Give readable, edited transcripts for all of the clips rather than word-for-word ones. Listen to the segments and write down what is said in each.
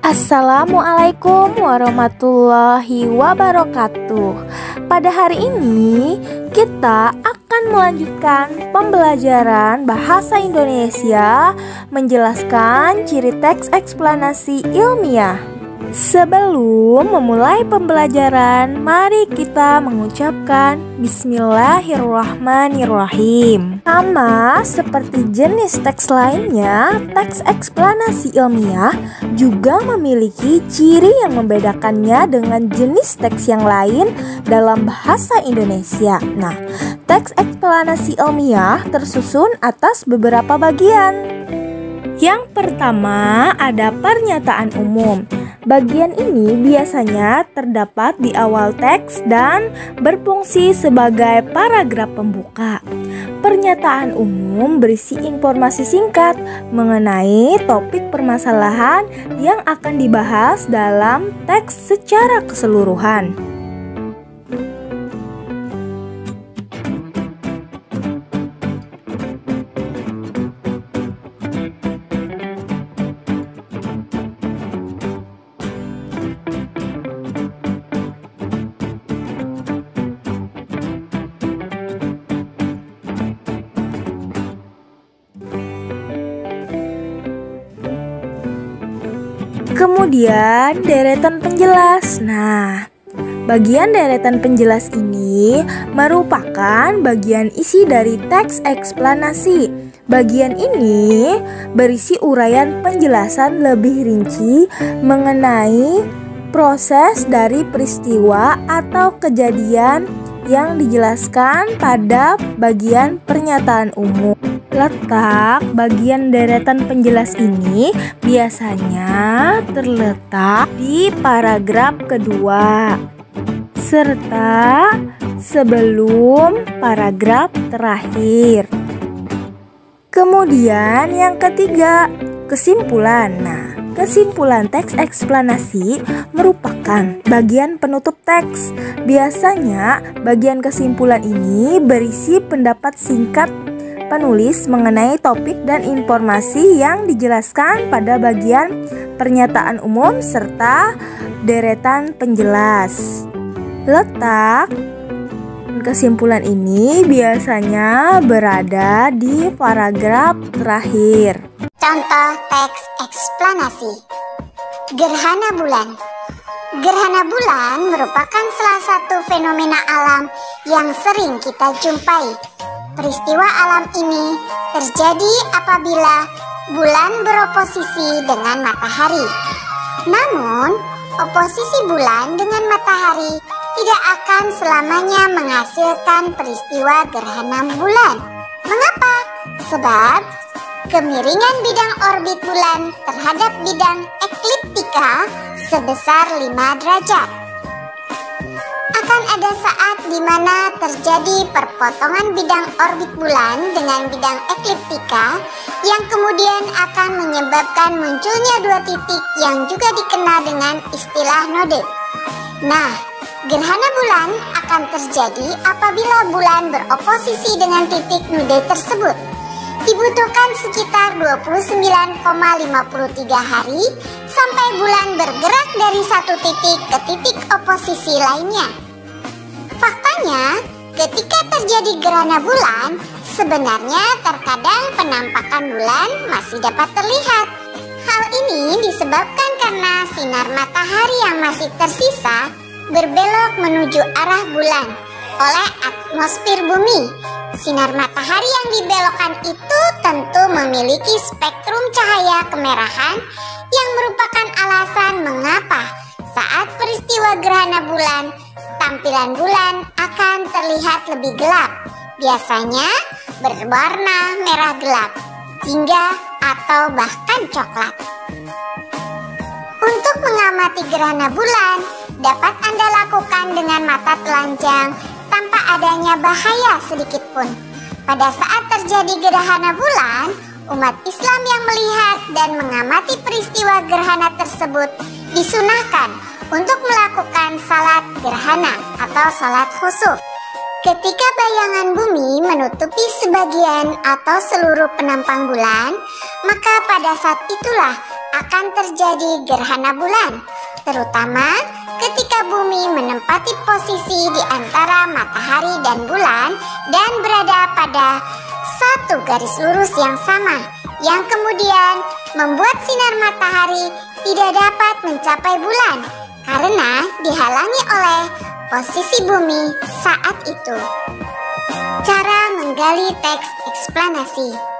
Assalamualaikum warahmatullahi wabarakatuh. Pada hari ini kita akan melanjutkan pembelajaran bahasa Indonesia menjelaskan ciri teks eksplanasi ilmiah. Sebelum memulai pembelajaran, mari kita mengucapkan Bismillahirrahmanirrahim. Sama seperti jenis teks lainnya, teks eksplanasi ilmiah juga memiliki ciri yang membedakannya dengan jenis teks yang lain dalam bahasa Indonesia. Nah, teks eksplanasi ilmiah tersusun atas beberapa bagian. Yang pertama ada pernyataan umum. Bagian ini biasanya terdapat di awal teks dan berfungsi sebagai paragraf pembuka. Pernyataan umum berisi informasi singkat mengenai topik permasalahan yang akan dibahas dalam teks secara keseluruhan. Kemudian deretan penjelas. Nah, bagian deretan penjelas ini merupakan bagian isi dari teks eksplanasi. Bagian ini berisi uraian penjelasan lebih rinci mengenai proses dari peristiwa atau kejadian yang dijelaskan pada bagian pernyataan umum. Letak bagian deretan penjelas ini biasanya terletak di paragraf kedua serta sebelum paragraf terakhir. Kemudian yang ketiga, kesimpulan. Nah, kesimpulan teks eksplanasi merupakan bagian penutup teks. Biasanya bagian kesimpulan ini berisi pendapat singkat penulis mengenai topik dan informasi yang dijelaskan pada bagian pernyataan umum serta deretan penjelas. Letak kesimpulan ini biasanya berada di paragraf terakhir. Contoh teks eksplanasi. Gerhana bulan. Gerhana bulan merupakan salah satu fenomena alam yang sering kita jumpai. Peristiwa alam ini terjadi apabila bulan beroposisi dengan matahari. Namun, oposisi bulan dengan matahari tidak akan selamanya menghasilkan peristiwa gerhana bulan. Mengapa? Sebab kemiringan bidang orbit bulan terhadap bidang ekliptika sebesar 5 derajat. Akan ada saat di mana terjadi perpotongan bidang orbit bulan dengan bidang ekliptika yang kemudian akan menyebabkan munculnya dua titik yang juga dikenal dengan istilah node. Nah, gerhana bulan akan terjadi apabila bulan beroposisi dengan titik node tersebut. Dibutuhkan sekitar 29,53 hari sampai bulan bergerak dari satu titik ke titik oposisi lainnya. Faktanya, ketika terjadi gerhana bulan, sebenarnya terkadang penampakan bulan masih dapat terlihat. Hal ini disebabkan karena sinar matahari yang masih tersisa berbelok menuju arah bulan oleh atmosfer bumi. Sinar matahari yang dibelokkan itu tentu memiliki spektrum cahaya kemerahan yang merupakan alasan mengapa saat peristiwa gerhana bulan, tampilan bulan akan terlihat lebih gelap, biasanya berwarna merah gelap, jingga atau bahkan coklat. Untuk mengamati gerhana bulan, dapat Anda lakukan dengan mata telanjang tanpa adanya bahaya sedikit pun. Pada saat terjadi gerhana bulan, umat Islam yang melihat dan mengamati peristiwa gerhana tersebut disunahkan untuk melakukan salat gerhana atau salat khusuf. Ketika bayangan bumi menutupi sebagian atau seluruh penampang bulan, maka pada saat itulah akan terjadi gerhana bulan, terutama ketika bumi menempati posisi di antara matahari dan bulan dan berada pada satu garis lurus yang sama, yang kemudian membuat sinar matahari tidak dapat mencapai bulan karena dihalangi oleh posisi bumi saat itu. Cara menggali teks eksplanasi.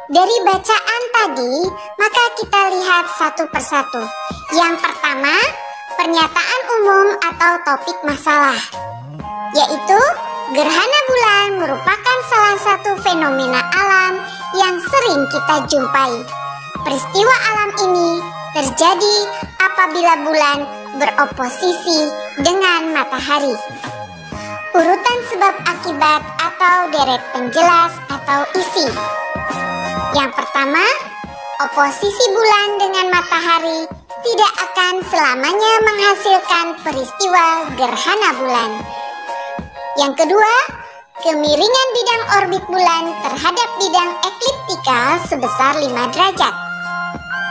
Dari bacaan tadi, maka kita lihat satu persatu. Yang pertama, pernyataan umum atau topik masalah, yaitu gerhana bulan merupakan salah satu fenomena alam yang sering kita jumpai. Peristiwa alam ini terjadi apabila bulan beroposisi dengan matahari. Urutan sebab akibat atau deret penjelas atau isi. Yang pertama, oposisi bulan dengan matahari tidak akan selamanya menghasilkan peristiwa gerhana bulan. Yang kedua, kemiringan bidang orbit bulan terhadap bidang ekliptika sebesar 5 derajat.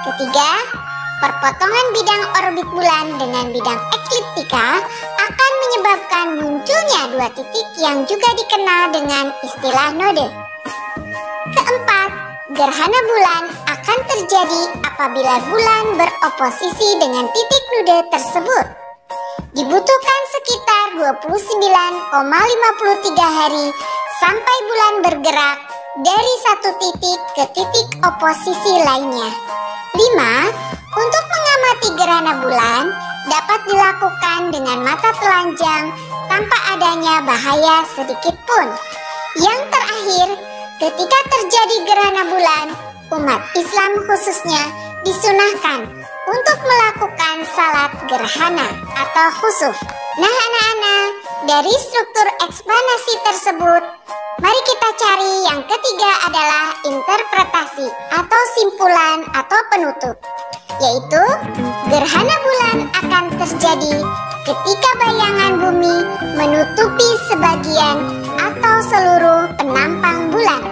Ketiga, perpotongan bidang orbit bulan dengan bidang ekliptika akan menyebabkan munculnya 2 titik yang juga dikenal dengan istilah node. Keempat, gerhana bulan akan terjadi apabila bulan beroposisi dengan titik node tersebut. Dibutuhkan sekitar 29,53 hari sampai bulan bergerak dari satu titik ke titik oposisi lainnya. 5. Untuk mengamati gerhana bulan dapat dilakukan dengan mata telanjang tanpa adanya bahaya sedikit pun. Yang terakhir, ketika terjadi gerhana bulan, umat Islam khususnya disunahkan untuk melakukan salat gerhana atau khusuf. Nah anak-anak, dari struktur eksplanasi tersebut, mari kita cari yang ketiga adalah interpretasi atau simpulan atau penutup, yaitu gerhana bulan akan terjadi ketika bayangan bumi menutupi sebagian atau seluruh penampang bulan.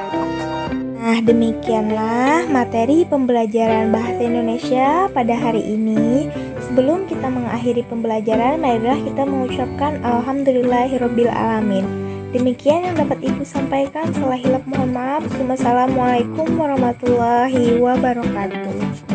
Nah, demikianlah materi pembelajaran Bahasa Indonesia pada hari ini. Sebelum kita mengakhiri pembelajaran, marilah kita mengucapkan Alhamdulillahirabbil alamin. Demikian yang dapat Ibu sampaikan. Salah hilap mohon maaf. Wassalamualaikum warahmatullahi wabarakatuh.